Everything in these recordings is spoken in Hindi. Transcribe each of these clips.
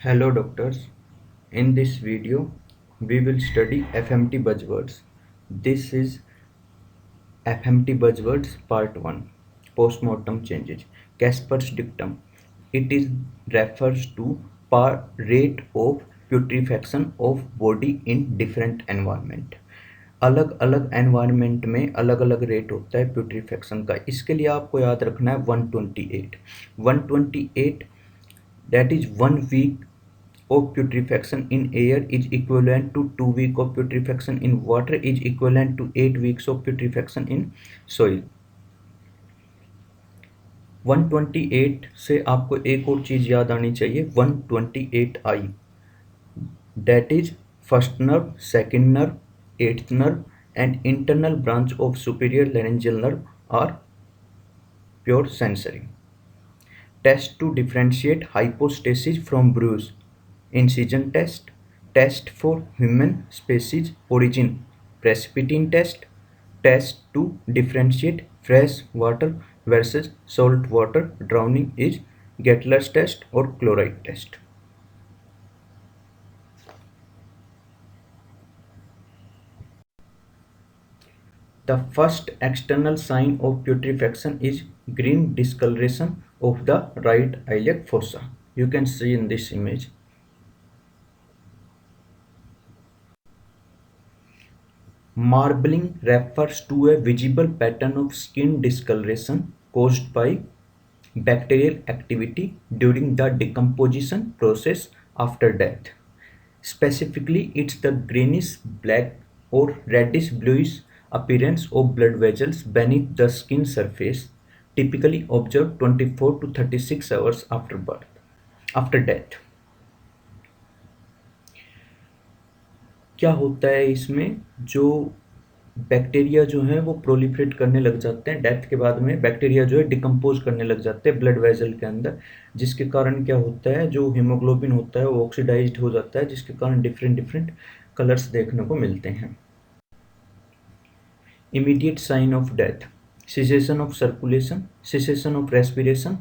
Hello doctors, in this video we will study FMT buzzwords. This is FMT buzzwords part 1, postmortem changes. Casper's dictum. It is refers to rate of putrefaction of body in different environment. अलग अलग एनवायरनमेंट में अलग अलग रेट होता है प्यूट्रीफेक्शन का। इसके लिए आपको याद रखना है 128 that is 1 week of putrefaction in air is equivalent to 2 weeks of putrefaction in water is equivalent to 8 weeks of putrefaction in soil। 128 से आपको एक और चीज याद आनी चाहिए 128I, that is first nerve, second nerve, eighth nerve and internal branch of superior laryngeal nerve are pure sensory। Test to differentiate hypostasis from bruise: incision test, test for human species origin, precipitin test, test to differentiate fresh water versus salt water drowning is Gettler's test or chloride test। The first external sign of putrefaction is green discoloration of the right iliac fossa. You can see in this image. Marbling refers to a visible pattern of skin discoloration caused by bacterial activity during the decomposition process after death. Specifically, it's the greenish black or reddish bluish appearance of blood vessels beneath the skin surface, typically observed 24 to 36 hours after death। क्या होता है इसमें, जो बैक्टीरिया जो है वो प्रोलिफरेट करने लग जाते हैं डेथ के बाद में। बैक्टीरिया जो है डिकम्पोज करने लग जाते हैं ब्लड वेजल के अंदर, जिसके कारण क्या होता है, जो हीमोग्लोबिन होता है वो ऑक्सीडाइज्ड हो जाता है, जिसके कारण डिफरेंट डिफरेंट कलर्स देखने को मिलते हैं। Immediate sign of death: cessation of circulation, cessation of respiration,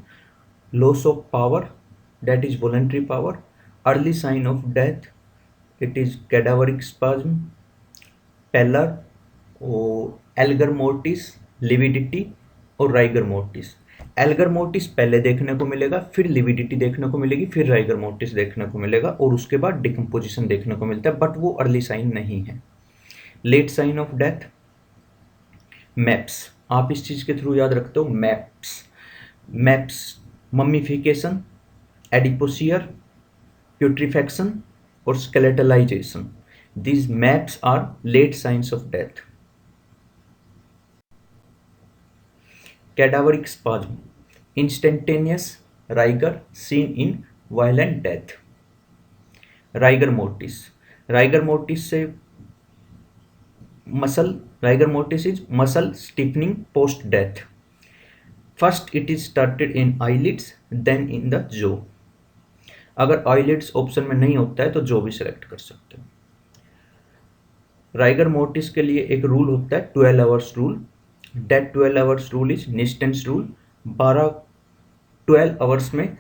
loss of power, that is voluntary power। early sign of death, it is cadaveric spasm, pallor और एल्गर मोर्टिस, लिविडिटी और राइगर मोर्टिस। एल्गर मोर्टिस पहले देखने को मिलेगा, फिर लिविडिटी देखने को मिलेगी, फिर राइगर मोर्टिस देखने को मिलेगा और उसके बाद डिकम्पोजिशन देखने को मिलता है, बट वो अर्ली साइन नहीं है। Late sign of death: maps. आप इस चीज के थ्रू याद रखते हो, मैप्स मम्मीफिकेशन, एडिपोसियर, प्यूट्रीफेक्शन और स्केलेटलाइजेशन। These maps are late signs of death। Cadaveric spasm: instantaneous rigor seen in violent death। rigor mortis से rigor mortis is muscle stiffening post death। First it is started in eyelids, then in the jaw। अगर eyelids ऑप्शन में नहीं होता है तो jaw भी सिलेक्ट कर सकते हो। राइगर मोर्टिस के लिए एक रूल होता है 12 hours rule. That 12 hours rule is Nysten's rule. 12 hours में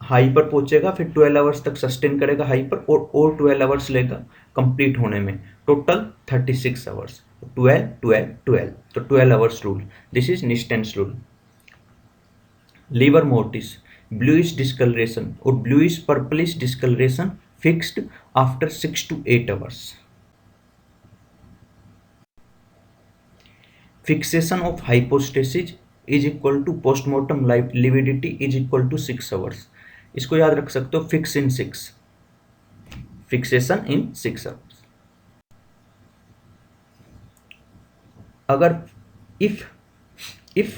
हाई पर पहुंचेगा, फिर 12 आवर्स तक सस्टेन करेगा हाई पर और 12 आवर्स लेगा कंप्लीट होने में, टोटल 36 आवर्स। 12 12 12 तो 12 hours rule, this is Nysten's rule. Livor mortis: bluish discoloration और bluish purplish discoloration fixed after 6 to 8 hours। Fixation of hypostasis is equal to postmortem lividity is equal to 6 hours। इसको याद रख सकते हो, fix in 6, fixation in 6 hours। अगर if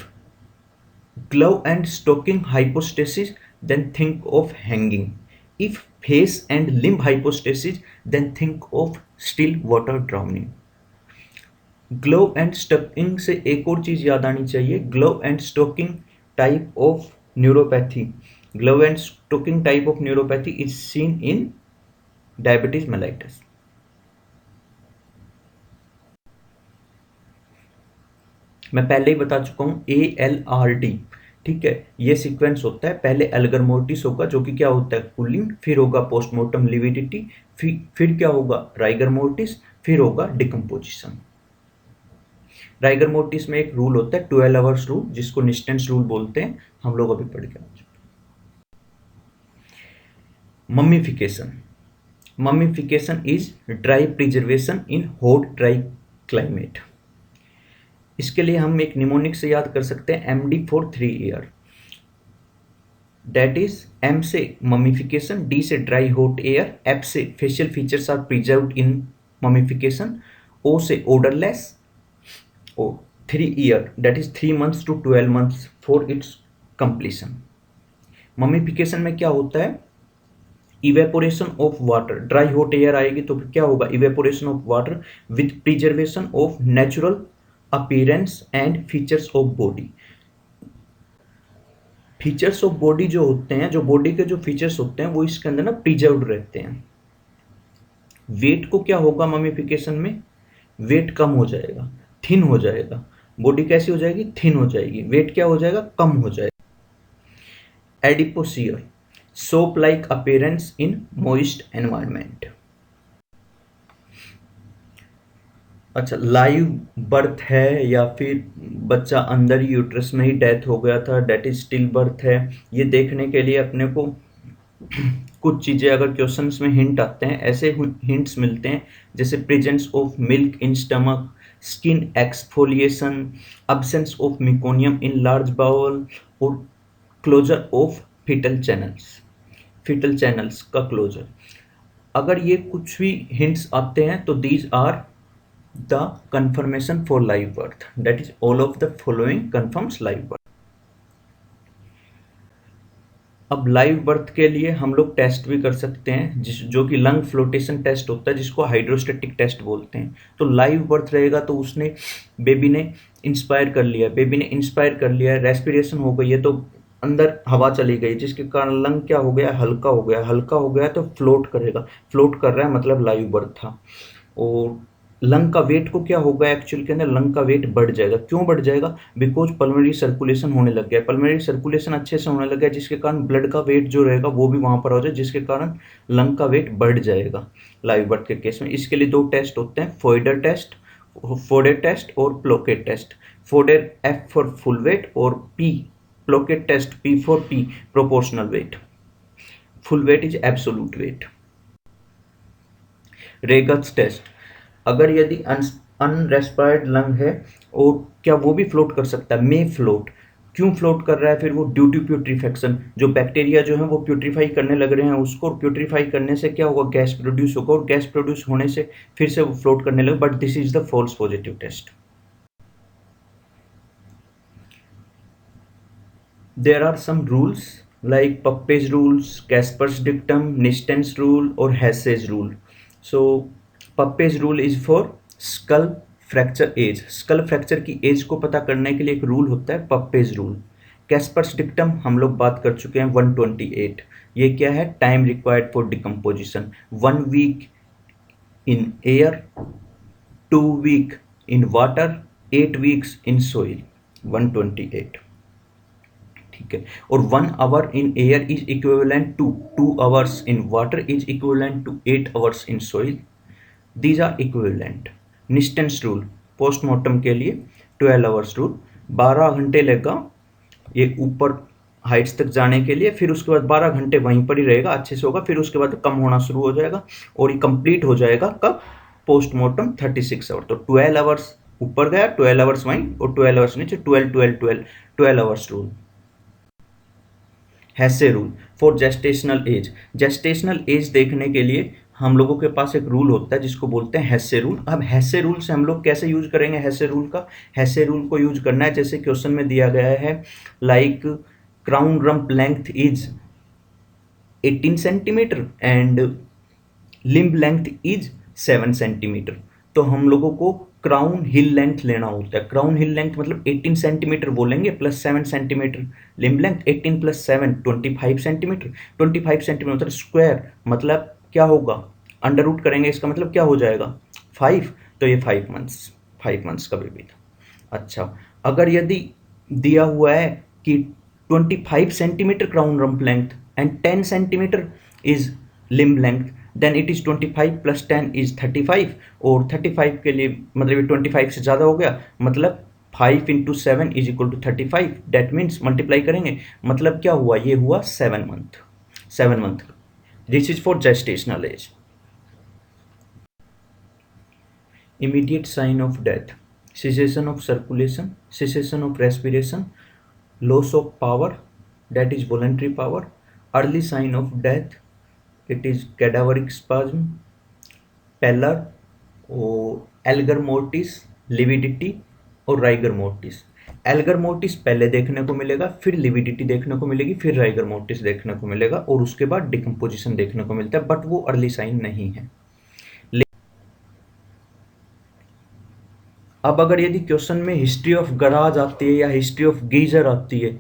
glove and stocking hypostasis, then think of hanging। If face and limb hypostasis, then think of still water drowning। Glove and stocking से एक और चीज याद आनी चाहिए, glove and stocking type of neuropathy. Glove and stocking type of neuropathy is seen in diabetes mellitus. मैं पहले ही बता चुका हूं ALRD, ठीक है, ये सीक्वेंस होता है। पहले एल्गर मोर्टिस होगा जो कि क्या होता है, कूलिंग, फिर होगा पोस्टमॉर्टम लिविडिटी, फिर क्या होगा, राइगर मोर्टिस, फिर होगा डिकम्पोजिशन। राइगर मोर्टिस में एक रूल होता है 12 आवर्स रूल, जिसको निस्टेंस रूल बोलते हैं, हम लोग अभी पढ़ के। Mummification, mummification is dry preservation in hot dry climate. इसके लिए हम एक निमोनिक से याद कर सकते हैं, MD for 3 year. That is M से ममीफिकेशन, D से ड्राई हॉट एयर, F से facial features are preserved in mummification, O से ओडरलेस, और 3 year that is 3 months to 12 months for its completion. Mummification में क्या होता है, evaporation of water, dry hot air आएगी तो फिर क्या होगा, evaporation of water with preservation of natural appearance and features of body. Features of body जो होते हैं, जो बॉडी के जो फीचर्स होते हैं वो इसके अंदर ना प्रिजर्व्ड रहते हैं। वेट को क्या होगा ममीफिकेशन में, वेट कम हो जाएगा, थिन हो जाएगा, बॉडी कैसी हो जाएगी, थिन हो जाएगी, वेट क्या हो जाएगा, कम हो जाएगा। Adipocere, soap like appearance in moist environment. अच्छा, लाइव बर्थ है या फिर बच्चा अंदर यूट्रस में ही डेथ हो गया था, डेट इज स्टिल बर्थ है, ये देखने के लिए अपने को कुछ चीज़ें अगर क्वेश्चंस में हिंट आते हैं, ऐसे हिंट्स मिलते हैं जैसे presence of milk in stomach, skin exfoliation, absence of meconium in large bowel, और क्लोजर ऑफ फीटल चैनल्स का क्लोजर। अगर ये कुछ भी हिंट्स आते हैं तो these are the confirmation for live birth, that is all of the following confirms live birth। अब लाइव बर्थ के लिए हम लोग टेस्ट भी कर सकते हैं, जो कि लंग फ्लोटेशन टेस्ट होता है, जिसको हाइड्रोस्टेटिक टेस्ट बोलते हैं। तो लाइव बर्थ रहेगा तो उसने बेबी ने इंस्पायर कर लिया, रेस्पिरेशन हो गई है तो अंदर हवा चली गई, जिसके कारण लंग क्या हो गया, हल्का हो गया तो फ्लोट करेगा, फ्लोट कर रहा है मतलब लाइव बर्थ था। और लंग का वेट को क्या होगा, एक्चुअल के अंदर लंग का वेट बढ़ जाएगा। क्यों बढ़ जाएगा, बिकॉज पल्मोनरी सर्कुलेशन होने लग गया, पल्मोनरी सर्कुलेशन अच्छे से होने लग गया, जिसके कारण ब्लड का वेट जो रहेगा वो भी वहां पर हो जाए, जिसके कारण लंग का वेट बढ़ जाएगा लाइव बर्थ के केस में। इसके लिए 2 टेस्ट होते हैं, फोइडर टेस्ट और Ploucquet test. Fodere F for full weight और P Ploucquet test P for P proportional weight, full weight is absolute weight. Raygat's test, अगर यदि अनरेस्पायर्ड लंग है और क्या वो भी फ्लोट कर सकता है, मे फ्लोट। क्यों फ्लोट कर रहा है फिर वो, ड्यू टू प्यूट्रीफेक्शन, जो बैक्टीरिया जो है वो प्यूट्रीफाई करने लग रहे हैं उसको, और प्यूट्रीफाई करने से क्या होगा, गैस प्रोड्यूस होगा, और गैस प्रोड्यूस होने से फिर से वो फ्लोट करने लगे, but this is the false positive test. There are some rules like Puppe's rules, Casper's dictum, Nysten's rule और Haase's rule. So Puppe's rule is for skull fracture age, skull fracture की एज को पता करने के लिए एक रूल होता है पप्पेज रूल। कैस्पर्स डिक्टम हम लोग बात कर चुके हैं 128, ये क्या है, time required for decomposition, 1 week in air, 2 week in water, 8 weeks in soil, 128, ठीक है। और 1 hour in air is equivalent to 2 hours in water is equivalent to 8 hours in soil, these are equivalent. Nysten's rule postmortem के लिए 12 आवर्स रूल, 12 घंटे लेगा ये ऊपर हाइट्स तक जाने के लिए, फिर उसके बाद 12 घंटे वहीं पर ही रहेगा, अच्छे से होगा, फिर उसके बाद कम होना शुरू हो जाएगा और ये कंप्लीट हो जाएगा कब, पोस्टमार्टम 36 आवर। तो 12 आवर्स ऊपर गया, 12 आवर्स वहीं और 12 आवर्स नीचे, 12 hours rule. हेसे rule for gestational as, gestational age देखने के लिए हम लोगों के पास एक रूल होता है जिसको बोलते हैं हेसे रूल। अब हेसे रूल से हम लोग कैसे यूज करेंगे हेसे रूल का, हेसे रूल को यूज करना है जैसे क्वेश्चन में दिया गया है, like crown rump length is 18 centimetre and limb length is 7 centimetre. तो हम लोगों को क्राउन हिल लेंथ लेना होता है, क्राउन हिल लेंथ मतलब 18 सेंटीमीटर बोलेंगे plus 7 centimetre, limb length 18 plus 7 25 centimetre, 25 centimetre मतलब स्क्वायर, मतलब क्या होगा, अंडर रूट करेंगे, इसका मतलब क्या हो जाएगा 5, तो ये 5 मंथ्स का बेबी था। अच्छा, अगर यदि दिया हुआ है कि 25 centimeter crown rump length and 10 centimeter is limb length, then it is 25 plus 10 is 35, और 35 के लिए मतलब ये 25 से ज़्यादा हो गया, मतलब 5 into 7 is equal to 35, that means multiply करेंगे, मतलब क्या हुआ, ये हुआ 7 month. This is for gestational age. Immediate sign of death: cessation of circulation, cessation of respiration, loss of power, that is voluntary power. Early sign of death, it is cadaveric spasm, pallor, और एल्गर मोर्टिस, लिविडिटी और राइगर मोर्टिस। एल्गर मोर्टिस पहले देखने को मिलेगा, फिर लिविडिटी देखने को मिलेगी, फिर राइगर मोर्टिस देखने को मिलेगा, और उसके बाद डिकम्पोजिशन देखने को मिलता है, बट वो अर्ली साइन नहीं है। अब अगर यदि क्वेश्चन में हिस्ट्री ऑफ गराज आती है या हिस्ट्री ऑफ गीजर आती है,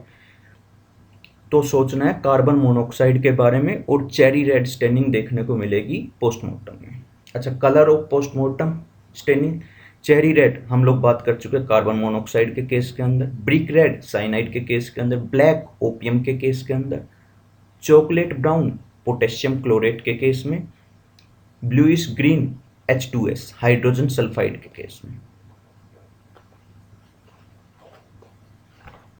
तो सोचना है कार्बन मोनोऑक्साइड के बारे में, और चेरी रेड स्टेनिंग देखने को मिलेगी पोस्टमार्टम में। अच्छा, colour of postmortem staining, cherry red हम लोग बात कर चुके हैं कार्बन मोनोऑक्साइड के केस के अंदर, ब्रिक रेड साइनाइड के केस के अंदर, ब्लैक ओपियम के केस के अंदर, चॉकलेट ब्राउन पोटेशियम क्लोरेट के केस में, bluish green H2S hydrogen sulphide के केस में।